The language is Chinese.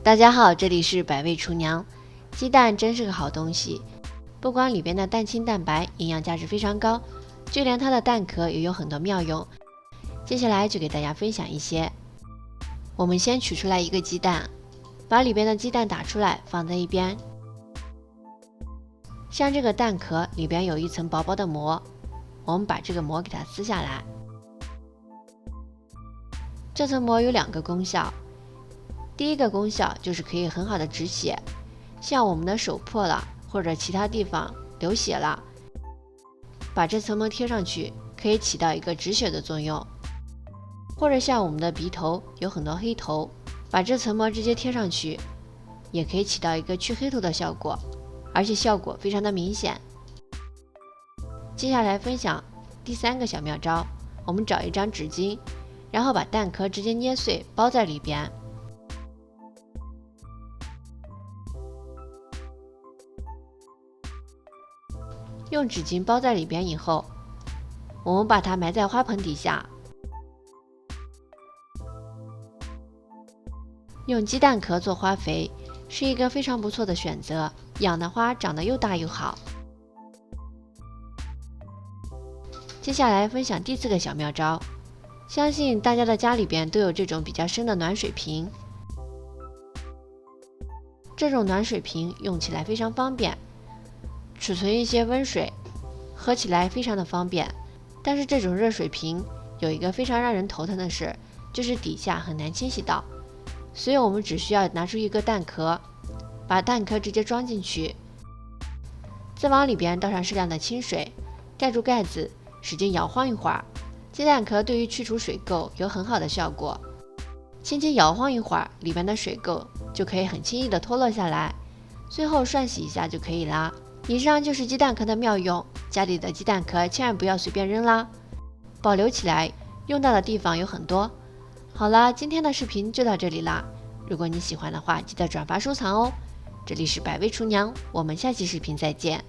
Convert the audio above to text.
大家好，这里是百味厨娘。鸡蛋真是个好东西，不光里边的蛋清蛋白营养价值非常高，就连它的蛋壳也有很多妙用。接下来就给大家分享一些。我们先取出来一个鸡蛋，把里边的鸡蛋打出来放在一边。像这个蛋壳里边有一层薄薄的膜，我们把这个膜给它撕下来。这层膜有2个功效，第一个功效就是可以很好的止血，像我们的手破了或者其他地方流血了，把这层膜贴上去可以起到一个止血的作用。或者像我们的鼻头有很多黑头，把这层膜直接贴上去也可以起到一个去黑头的效果，而且效果非常的明显。接下来分享第3个小妙招，我们找一张纸巾，然后把蛋壳直接捏碎包在里边。用纸巾包在里边以后，我们把它埋在花盆底下。用鸡蛋壳做花肥是一个非常不错的选择，养的花长得又大又好。接下来分享第4个小妙招，相信大家的家里边都有这种比较深的暖水瓶。这种暖水瓶用起来非常方便，储存一些温水，喝起来非常的方便。但是这种热水瓶有一个非常让人头疼的事，就是底下很难清洗到。所以我们只需要拿出一个蛋壳，把蛋壳直接装进去，再往里边倒上适量的清水，盖住盖子，使劲摇晃一会儿。鸡蛋壳对于去除水垢有很好的效果，轻轻摇晃一会儿，里边的水垢就可以很轻易的脱落下来，最后涮洗一下就可以啦。以上就是鸡蛋壳的妙用，家里的鸡蛋壳千万不要随便扔啦，保留起来，用到的地方有很多。好啦，今天的视频就到这里啦，如果你喜欢的话，记得转发收藏哦。这里是百味厨娘，我们下期视频再见。